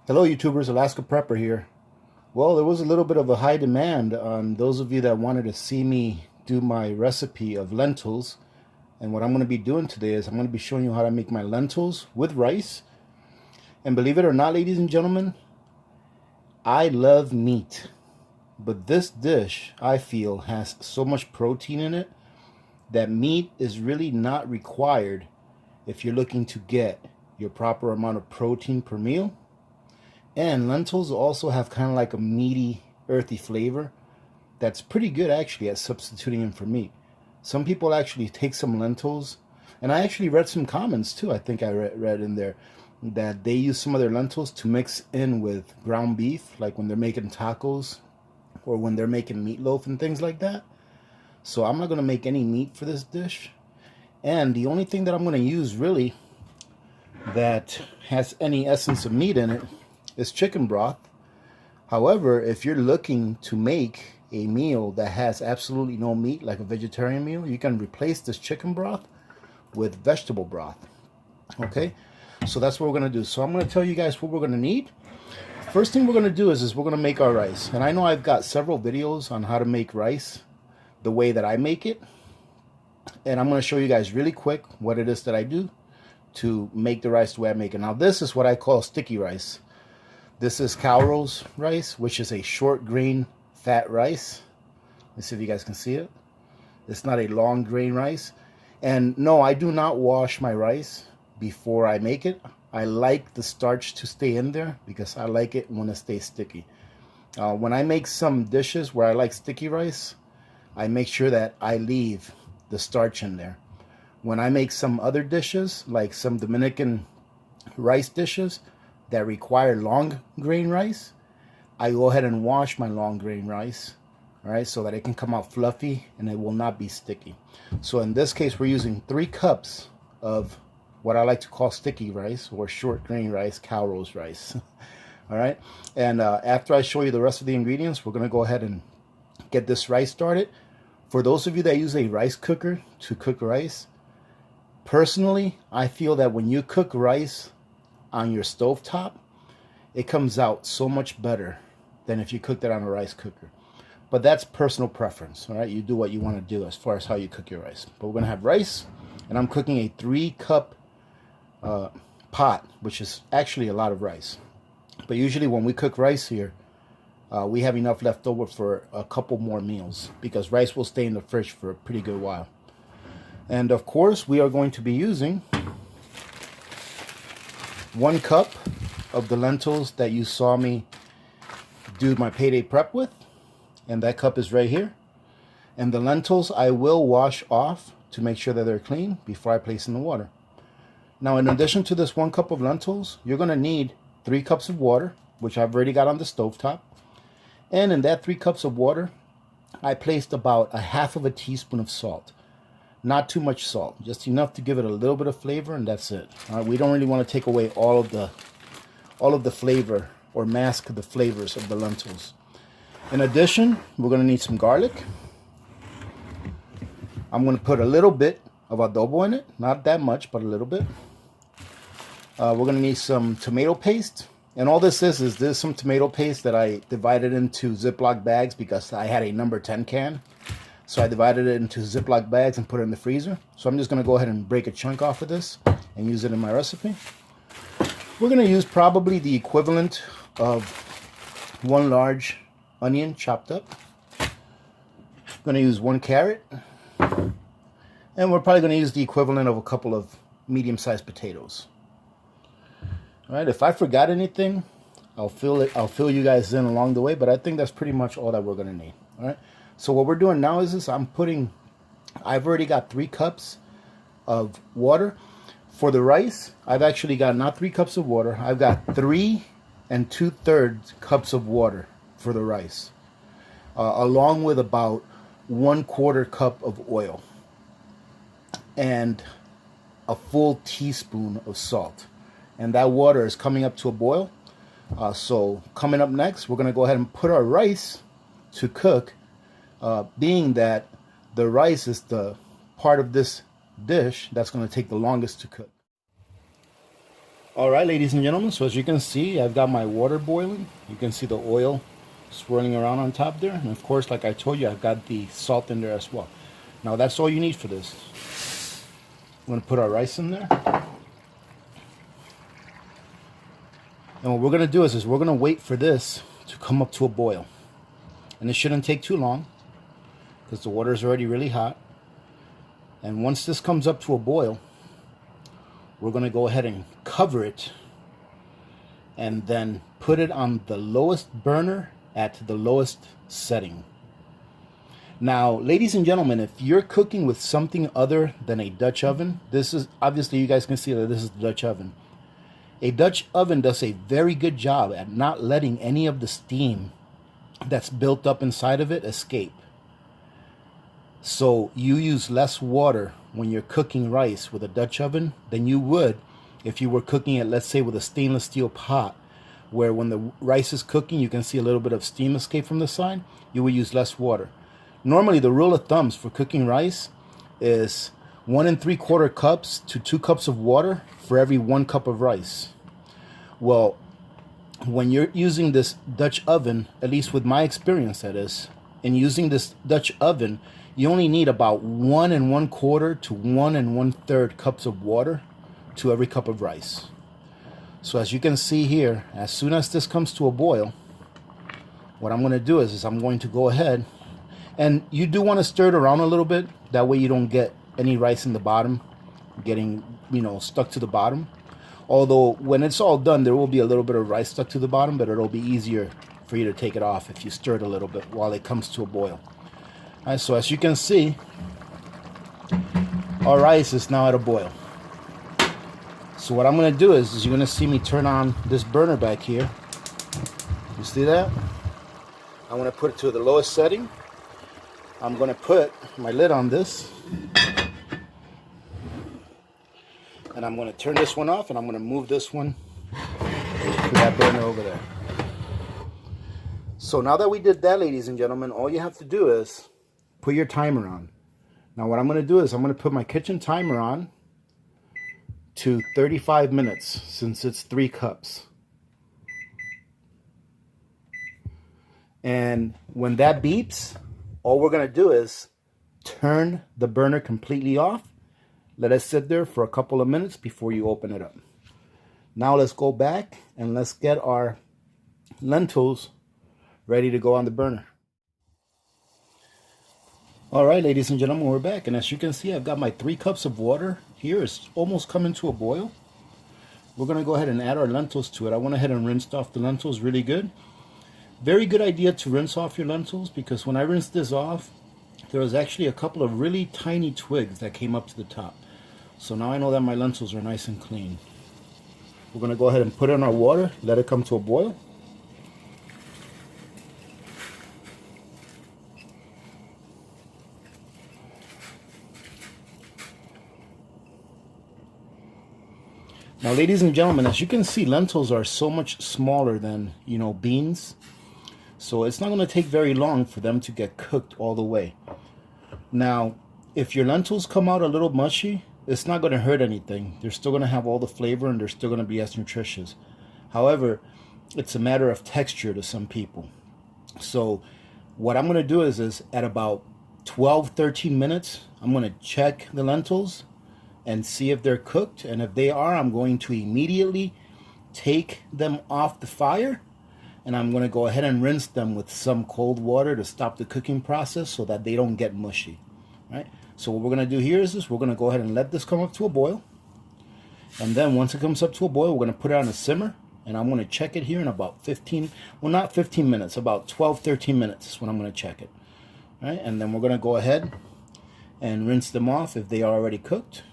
Hello YouTubers, Alaska Prepper here. Well, there was a little bit of a high demand on those of you that wanted to see me do my recipe of lentils. And what I'm going to be doing today is I'm going to be showing you how to make my lentils with rice. And believe it or not, ladies and gentlemen, I love meat. But this dish, I feel, has so much protein in it that meat is really not required if you're looking to get your proper amount of protein per meal. And lentils also have kind of like a meaty, earthy flavor that's pretty good actually at substituting them for meat. Some people actually take some lentils, and I actually read some comments too, I think I read in there, that they use some of their lentils to mix in with ground beef, like when they're making tacos or when they're making meatloaf and things like that. So I'm not going to make any meat for this dish. And the only thing that I'm going to use really that has any essence of meat in it is chicken broth. However, if you're looking to make a meal that has absolutely no meat, like a vegetarian meal, you can replace this chicken broth with vegetable broth. Okay, so that's what we're going to do. So I'm going to tell you guys what we're going to need. First thing we're going to do is we're going to make our rice. And I know I've got several videos on how to make rice the way that I make it. And I'm going to show you guys really quick what it is that I do to make the rice the way I make it. Now, this is what I call sticky rice. This is Calrose rice, which is a short grain fat rice. Let's see if you guys can see it. It's not a long grain rice. And no, I do not wash my rice before I make it. I like the starch to stay in there because I like it when it stays sticky. When I make some dishes where I like sticky rice, I make sure that I leave the starch in there. When I make some other dishes, like some Dominican rice dishes that require long grain rice, I go ahead and wash my long grain rice, all right, so that it can come out fluffy and it will not be sticky. So in this case, we're using 3 cups of what I like to call sticky rice or short grain rice, Calrose rice. All right, and after I show you the rest of the ingredients, we're gonna go ahead and get this rice started. For those of you that use a rice cooker to cook rice, personally, I feel that when you cook rice on your stovetop, it comes out so much better than if you cooked it on a rice cooker. But that's personal preference, all right? You do what you want to do as far as how you cook your rice. But we're going to have rice, and I'm cooking a 3-cup pot, which is actually a lot of rice. But usually when we cook rice here, we have enough left over for a couple more meals because rice will stay in the fridge for a pretty good while. And of course, we are going to be using 1 cup of the lentils that you saw me do my payday prep with, and that cup is right here. And the lentils I will wash off to make sure that they're clean before I place in the water. Now, in addition to this 1 cup of lentils, you're going to need 3 cups of water, which I've already got on the stovetop. And in that 3 cups of water, I placed about 1/2 teaspoon of salt. Not too much salt, just enough to give it a little bit of flavor, and that's it. We don't really want to take away all of the flavor or mask the flavors of the lentils. In addition, we're going to need some garlic. I'm going to put a little bit of adobo in it, not that much, but a little bit. We're going to need some tomato paste, and all this is some tomato paste that I divided into Ziploc bags because I had a number 10 can. So I divided it into Ziploc bags and put it in the freezer. So I'm just going to go ahead and break a chunk off of this and use it in my recipe. We're going to use probably the equivalent of 1 large onion chopped up. I'm going to use 1 carrot. And we're probably going to use the equivalent of a couple of medium-sized potatoes. All right, if I forgot anything, I'll fill you guys in along the way, but I think that's pretty much all that we're going to need. All right. So what we're doing now is I've already got 3 cups of water. For the rice, I've actually got not 3 cups of water. I've got 3 2/3 cups of water for the rice, along with about 1/4 cup of oil and a full teaspoon of salt. And that water is coming up to a boil. So coming up next, we're going to go ahead and put our rice to cook. Being that the rice is the part of this dish that's going to take the longest to cook. All right, ladies and gentlemen, so as you can see, I've got my water boiling. You can see the oil swirling around on top there. And of course, like I told you, I've got the salt in there as well. Now that's all you need for this. I'm going to put our rice in there. And what we're going to do is we're going to wait for this to come up to a boil. And it shouldn't take too long because the water is already really hot. And once this comes up to a boil, we're going to go ahead and cover it and then put it on the lowest burner at the lowest setting. Now, ladies and gentlemen, if you're cooking with something other than a Dutch oven, this is obviously, you guys can see that this is the Dutch oven. A Dutch oven does a very good job at not letting any of the steam that's built up inside of it escape. So you use less water when you're cooking rice with a Dutch oven than you would if you were cooking it, let's say, with a stainless steel pot, where when the rice is cooking, you can see a little bit of steam escape from the side. You will use less water. Normally, the rule of thumbs for cooking rice is 1 3/4 cups to 2 cups of water for every 1 cup of rice. Well, when you're using this Dutch oven, at least with my experience that is, in using this Dutch oven, you only need about 1 1/4 to 1 1/3 cups of water to every cup of rice. So as you can see here, as soon as this comes to a boil, what I'm going to do is I'm going to go ahead, and you do want to stir it around a little bit. That way you don't get any rice in the bottom getting, stuck to the bottom. Although when it's all done, there will be a little bit of rice stuck to the bottom, but it'll be easier for you to take it off if you stir it a little bit while it comes to a boil. All right, so as you can see, our rice is now at a boil. So what I'm going to do is you're going to see me turn on this burner back here. You see that? I'm going to put it to the lowest setting. I'm going to put my lid on this. And I'm going to turn this one off, and I'm going to move this one to that burner over there. So now that we did that, ladies and gentlemen, all you have to do is put your timer on. Now what I'm going to do is I'm going to put my kitchen timer on to 35 minutes since it's 3 cups. And when that beeps, all we're going to do is turn the burner completely off. Let it sit there for a couple of minutes before you open it up. Now let's go back and let's get our lentils ready to go on the burner. All right, ladies and gentlemen, we're back. And as you can see, I've got my 3 cups of water here. It's almost coming to a boil. We're going to go ahead and add our lentils to it. I went ahead and rinsed off the lentils really good. Very good idea to rinse off your lentils, because when I rinsed this off, there was actually a couple of really tiny twigs that came up to the top. So now I know that my lentils are nice and clean. We're going to go ahead and put in our water, let it come to a boil. Now, ladies and gentlemen, as you can see, lentils are so much smaller than, beans. So it's not going to take very long for them to get cooked all the way. Now, if your lentils come out a little mushy, it's not going to hurt anything. They're still going to have all the flavor, and they're still going to be as nutritious. However, it's a matter of texture to some people. So what I'm going to do is at about 12-13 minutes, I'm going to check the lentils and see if they're cooked. And if they are, I'm going to immediately take them off the fire, and I'm going to go ahead and rinse them with some cold water to stop the cooking process so that they don't get mushy. Right? So what we're going to do here is we're going to go ahead and let this come up to a boil. And then once it comes up to a boil, we're going to put it on a simmer, and I'm going to check it here in about 15, well, not 15 minutes, about 12-13 minutes is when I'm going to check it. All right? And then we're going to go ahead and rinse them off if they are already cooked.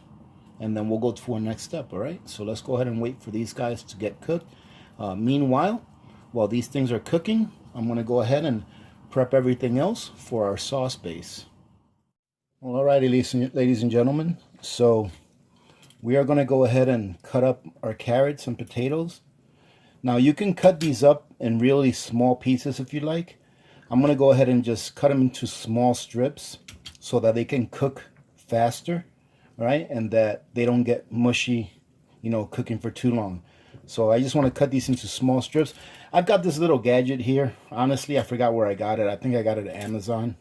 And then we'll go to our next step. All right, so let's go ahead and wait for these guys to get cooked. Meanwhile, while these things are cooking, I'm going to go ahead and prep everything else for our sauce base. Well, all righty, ladies and gentlemen, so we are going to go ahead and cut up our carrots and potatoes. Now you can cut these up in really small pieces if you like. I'm going to go ahead and just cut them into small strips so that they can cook faster. Right, and that they don't get mushy, cooking for too long. So I just want to cut these into small strips. I've got this little gadget here. Honestly, I forgot where I got it. I think I got it at Amazon.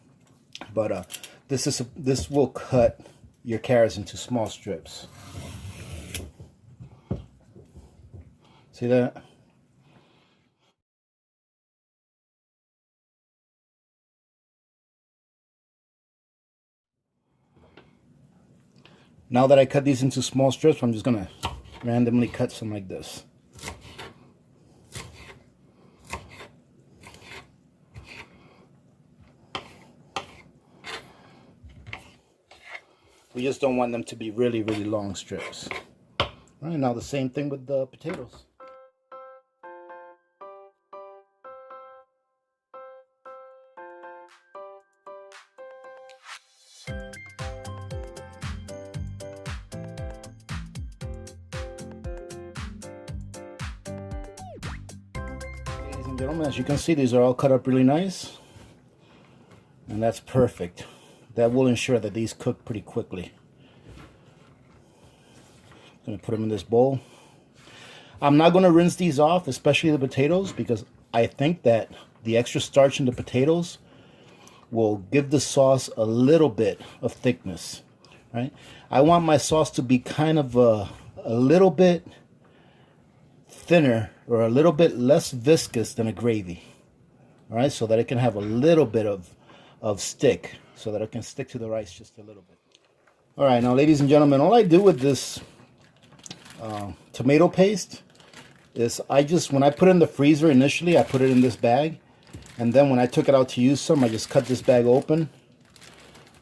But this will cut your carrots into small strips. See that? Now that I cut these into small strips, I'm just gonna randomly cut some like this. We just don't want them to be really, really long strips. All right, now the same thing with the potatoes. Ladies and gentlemen, as you can see, these are all cut up really nice. And that's perfect. That will ensure that these cook pretty quickly. I'm going to put them in this bowl. I'm not going to rinse these off, especially the potatoes, because I think that the extra starch in the potatoes will give the sauce a little bit of thickness, right? I want my sauce to be kind of a little bit thinner or a little bit less viscous than a gravy, all right? So that it can have a little bit of stick, so that it can stick to the rice just a little bit. All right, now ladies and gentlemen, all I do with this tomato paste is when I put it in the freezer initially, I put it in this bag, and then when I took it out to use some, I just cut this bag open.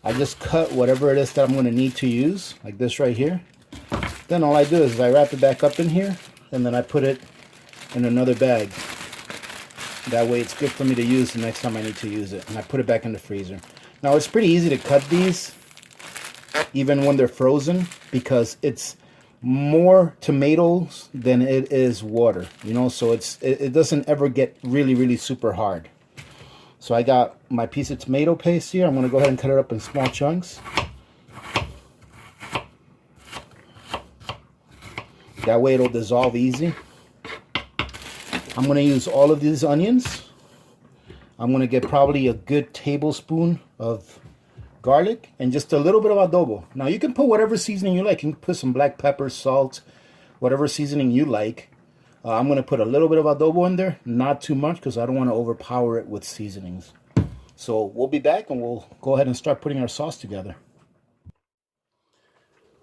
I just cut whatever it is that I'm going to need to use, like this right here. Then all I do is I wrap it back up in here, and then I put it in another bag. That way it's good for me to use the next time I need to use it. And I put it back in the freezer. Now it's pretty easy to cut these, even when they're frozen, because it's more tomatoes than it is water, you know, so it doesn't ever get really, really super hard. So I got my piece of tomato paste here. I'm going to go ahead and cut it up in small chunks. That way it'll dissolve easy. I'm going to use all of these onions. I'm going to get probably a good tablespoon of garlic and just a little bit of adobo. Now you can put whatever seasoning you like. You can put some black pepper, salt, whatever seasoning you like. I'm going to put a little bit of adobo in there, not too much because I don't want to overpower it with seasonings. So we'll be back and we'll go ahead and start putting our sauce together.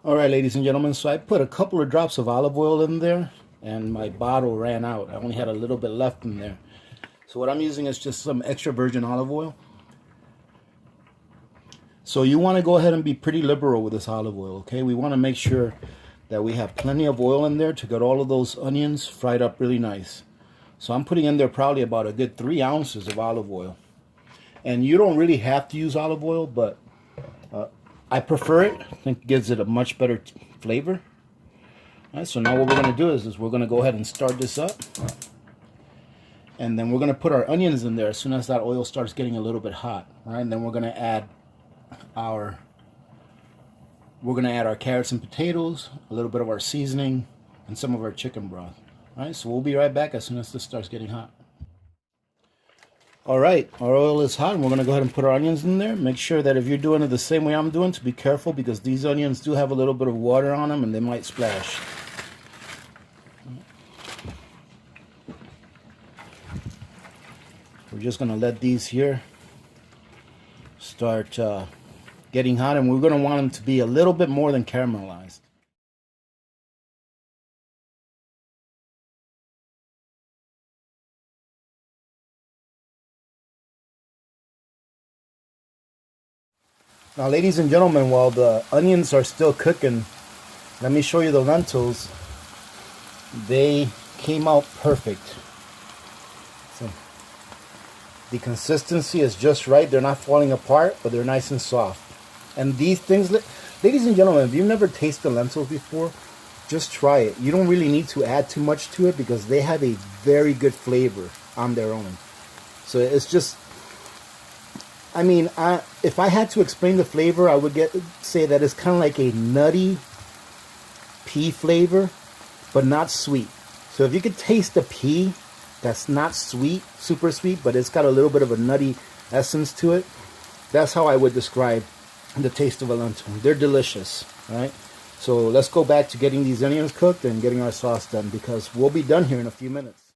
All right, ladies and gentlemen, so I put a couple of drops of olive oil in there and my bottle ran out. I only had a little bit left in there. So what I'm using is just some extra virgin olive oil. So you want to go ahead and be pretty liberal with this olive oil, okay? We want to make sure that we have plenty of oil in there to get all of those onions fried up really nice. So I'm putting in there probably about a good 3 ounces of olive oil. And you don't really have to use olive oil, but I prefer it. I think it gives it a much better flavor. All right, so now what we're going to do is we're going to go ahead and start this up. And then we're going to put our onions in there as soon as that oil starts getting a little bit hot. All right, and then we're going to add our carrots and potatoes, a little bit of our seasoning, and some of our chicken broth. All right, so we'll be right back as soon as this starts getting hot. All right, our oil is hot, and we're going to go ahead and put our onions in there. Make sure that if you're doing it the same way I'm doing, to be careful because these onions do have a little bit of water on them and they might splash. We're just going to let these here start getting hot, and we're going to want them to be a little bit more than caramelized. Now, ladies and gentlemen, while the onions are still cooking, let me show you the lentils. They came out perfect. So the consistency is just right. They're not falling apart, but they're nice and soft. And these things, ladies and gentlemen, if you've never tasted lentils before, just try it. You don't really need to add too much to it because they have a very good flavor on their own. So it's just, I mean, if I had to explain the flavor, I would say that it's kind of like a nutty pea flavor, but not sweet. So if you could taste the pea, that's not sweet, super sweet, but it's got a little bit of a nutty essence to it. That's how I would describe the taste of a lentil. They're delicious, right? So let's go back to getting these onions cooked and getting our sauce done, because we'll be done here in a few minutes.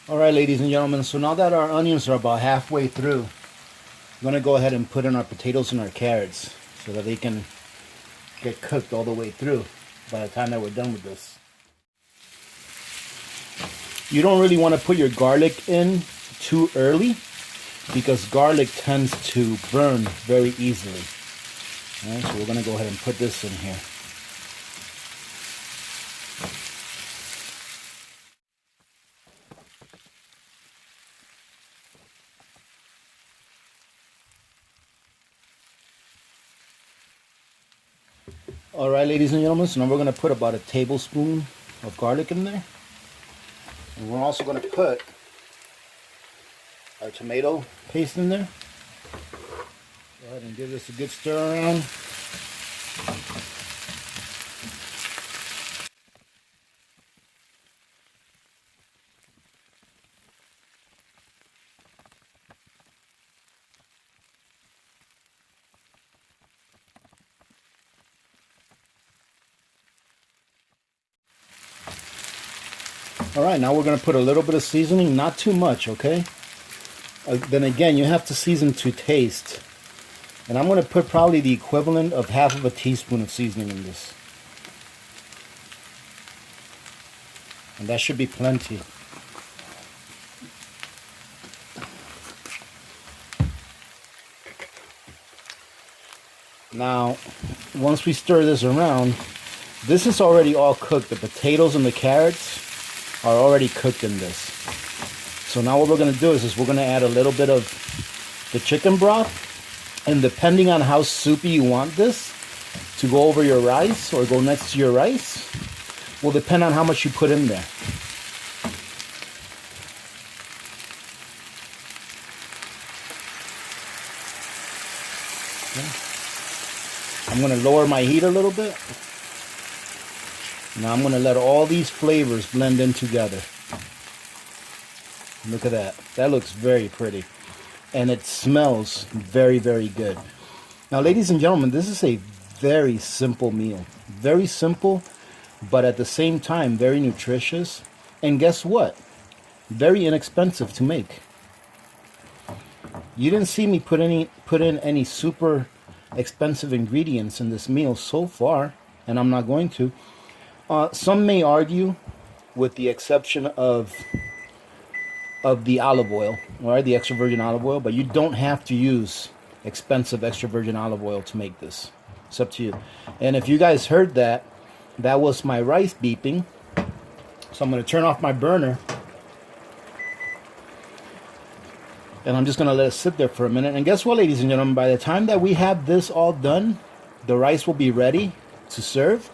All right, ladies and gentlemen, so now that our onions are about halfway through, I'm going to go ahead and put in our potatoes and our carrots so that they can get cooked all the way through by the time that we're done with this. You don't really want to put your garlic in too early, because garlic tends to burn very easily. All right, so we're going to go ahead and put this in here. All right, ladies and gentlemen, so now we're going to put about a tablespoon of garlic in there. And we're also going to put our tomato paste in there. Go ahead and give this a good stir around. All right, now we're going to put a little bit of seasoning, not too much, okay? Then again, you have to season to taste. And I'm going to put probably the equivalent of half of a teaspoon of seasoning in this. And that should be plenty. Now, once we stir this around, this is already all cooked. The potatoes and the carrots are already cooked in this. So now what we're going to do is we're going to add a little bit of the chicken broth, and depending on how soupy you want this to go over your rice or go next to your rice will depend on how much you put in there. Okay. I'm going to lower my heat a little bit. Now I'm going to let all these flavors blend in together. Look at that. That looks very pretty. And it smells very, very good. Now, ladies and gentlemen, this is a very simple meal. Very simple, but at the same time, very nutritious. And guess what? Very inexpensive to make. You didn't see me put in any super expensive ingredients in this meal so far, and I'm not going to. Some may argue, with the exception of the olive oil, or the extra virgin olive oil, but you don't have to use expensive extra virgin olive oil to make this. It's up to you. And if you guys heard that, that was my rice beeping. So I'm going to turn off my burner. And I'm just going to let it sit there for a minute. And guess what, ladies and gentlemen? By the time that we have this all done, the rice will be ready to serve.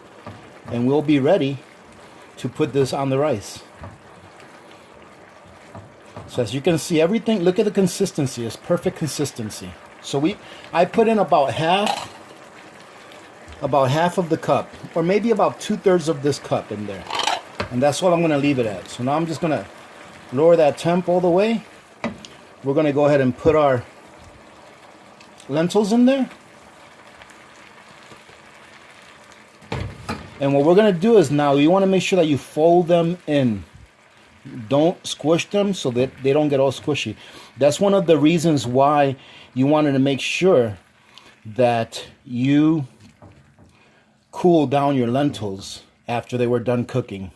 And we'll be ready to put this on the rice. So as you can see, everything, look at the consistency. It's perfect consistency. So I put in about half of the cup, or maybe about 2/3 of this cup in there. And that's what I'm going to leave it at. So now I'm just going to lower that temp all the way. We're going to go ahead and put our lentils in there. And what we're going to do is now you want to make sure that you fold them in. Don't squish them so that they don't get all squishy. That's one of the reasons why you wanted to make sure that you cool down your lentils after they were done cooking,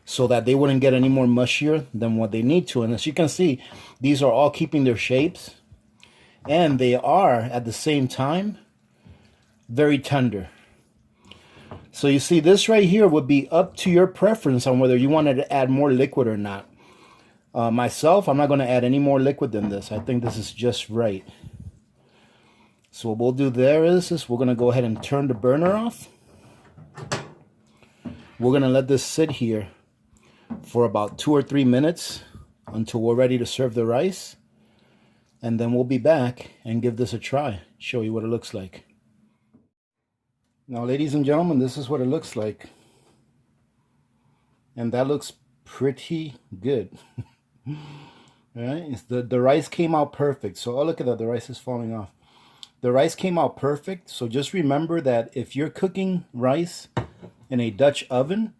so that they wouldn't get any more mushier than what they need to. And as you can see, these are all keeping their shapes, and they are at the same time very tender. So you see, this right here would be up to your preference on whether you wanted to add more liquid or not. Myself, I'm not going to add any more liquid than this. I think this is just right. So what we'll do there is we're going to go ahead and turn the burner off. We're going to let this sit here for about 2 or 3 minutes until we're ready to serve the rice. And then we'll be back and give this a try, show you what it looks like. Now, ladies and gentlemen, this is what it looks like. and that looks pretty good. All right, the rice came out perfect. So, oh, look at that, the rice is falling off. The rice came out perfect. So just remember that if you're cooking rice in a Dutch oven,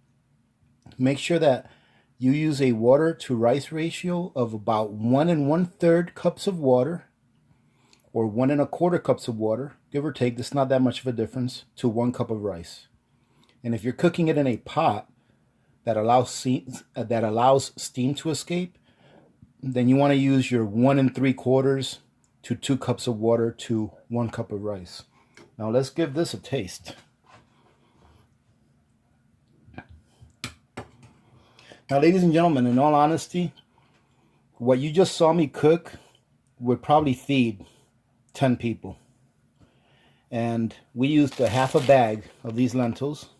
make sure that you use a water to rice ratio of about 1 1/3 cups of water, or 1 1/4 cups of water, give or take. There's not that much of a difference, to 1 cup of rice. And if you're cooking it in a pot that allows steam to escape, then you want to use your 1 3/4 to 2 cups of water to 1 cup of rice. Now let's give this a taste. Now, ladies and gentlemen, in all honesty, what you just saw me cook would probably feed 10 people. And we used a half a bag of these lentils,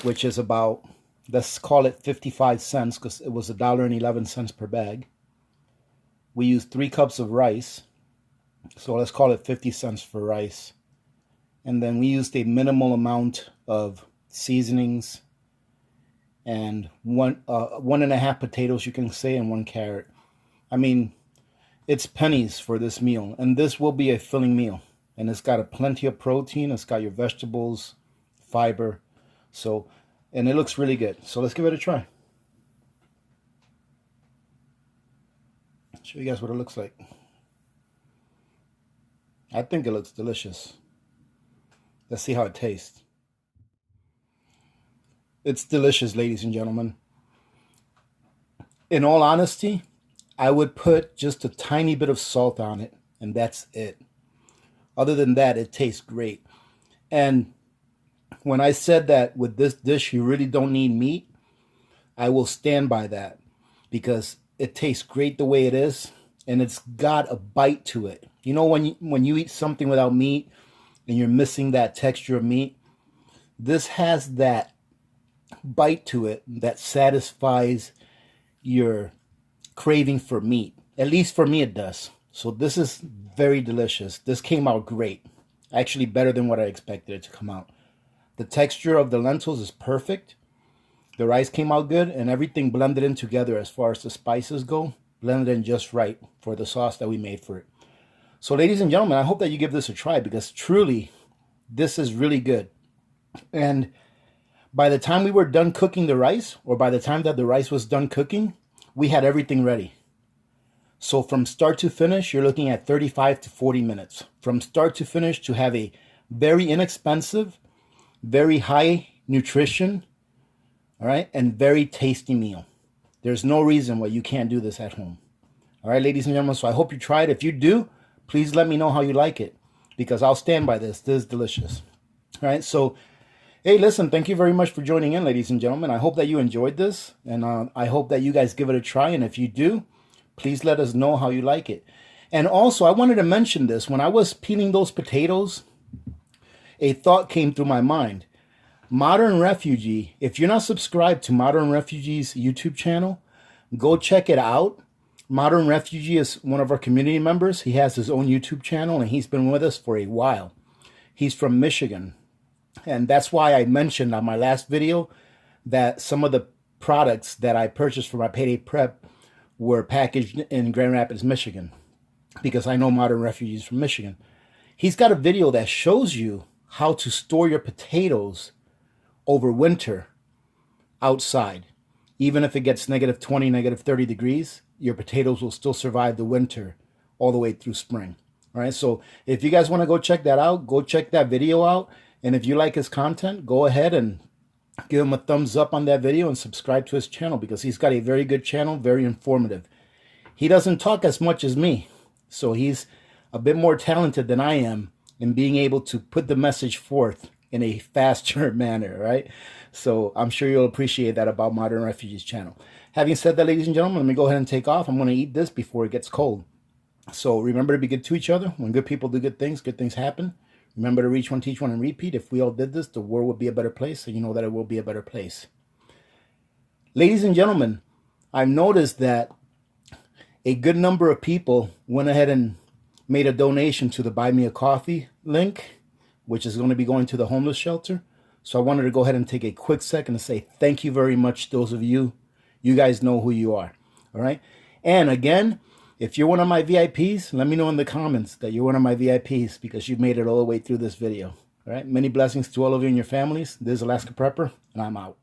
which is about, let's call it 55 cents, because it was $1.11 per bag. We used 3 cups of rice, so let's call it 50 cents for rice. And then we used a minimal amount of seasonings, and 1.5 potatoes, you can say, and 1 carrot. I mean, it's pennies for this meal, and this will be a filling meal. And it's got plenty of protein. It's got your vegetables, fiber, and it looks really good. So let's give it a try. Show you guys what it looks like. I think it looks delicious. Let's see how it tastes. It's delicious, ladies and gentlemen. In all honesty, I would put just a tiny bit of salt on it, and that's it. Other than that, it tastes great. And when I said that with this dish, you really don't need meat, I will stand by that, because it tastes great the way it is, and it's got a bite to it. You know, when you eat something without meat and you're missing that texture of meat, this has that bite to it that satisfies your craving for meat. At least for me it does. So this is very delicious. This came out great. Actually better than what I expected it to come out. The texture of the lentils is perfect. The rice came out good, and everything blended in together as far as the spices go. Blended in just right for the sauce that we made for it. So ladies and gentlemen, I hope that you give this a try, because truly this is really good. And by the time we were done cooking the rice, or by the time that the rice was done cooking, we had everything ready. So from start to finish, you're looking at 35 to 40 minutes. From start to finish, to have a very inexpensive, very high nutrition, all right, and very tasty meal. There's no reason why you can't do this at home. All right, ladies and gentlemen, so I hope you try it. If you do, please let me know how you like it, because I'll stand by this. This is delicious. All right, so hey, listen, thank you very much for joining in, ladies and gentlemen. I hope that you enjoyed this, and I hope that you guys give it a try. And if you do, please let us know how you like it. And also, I wanted to mention this. When I was peeling those potatoes, a thought came through my mind. Modern Refugee, if you're not subscribed to Modern Refugee's YouTube channel, go check it out. Modern Refugee is one of our community members. He has his own YouTube channel, and he's been with us for a while. He's from Michigan. And that's why I mentioned on my last video that some of the products that I purchased for my payday prep were packaged in Grand Rapids, Michigan, because I know Modern Refugees from Michigan. He's got a video that shows you how to store your potatoes over winter outside. Even if it gets negative 20, negative 30 degrees, your potatoes will still survive the winter all the way through spring. All right, so if you guys want to go check that out, go check that video out. And if you like his content, go ahead and give him a thumbs up on that video and subscribe to his channel, because he's got a very good channel, very informative. He doesn't talk as much as me, so he's a bit more talented than I am in being able to put the message forth in a faster manner, right? So I'm sure you'll appreciate that about Modern Refugees channel. Having said that, ladies and gentlemen, let me go ahead and take off. I'm going to eat this before it gets cold. So remember to be good to each other. When good people do good things happen. Remember to reach one, teach one, and repeat. If we all did this, the world would be a better place, and you know that it will be a better place. Ladies and gentlemen, I've noticed that a good number of people went ahead and made a donation to the Buy Me a Coffee link, which is going to be going to the homeless shelter. So I wanted to go ahead and take a quick second to say thank you very much, those of you. You guys know who you are. All right. And again, if you're one of my VIPs, let me know in the comments that you're one of my VIPs because you've made it all the way through this video. All right. Many blessings to all of you and your families. This is Alaska Prepper, and I'm out.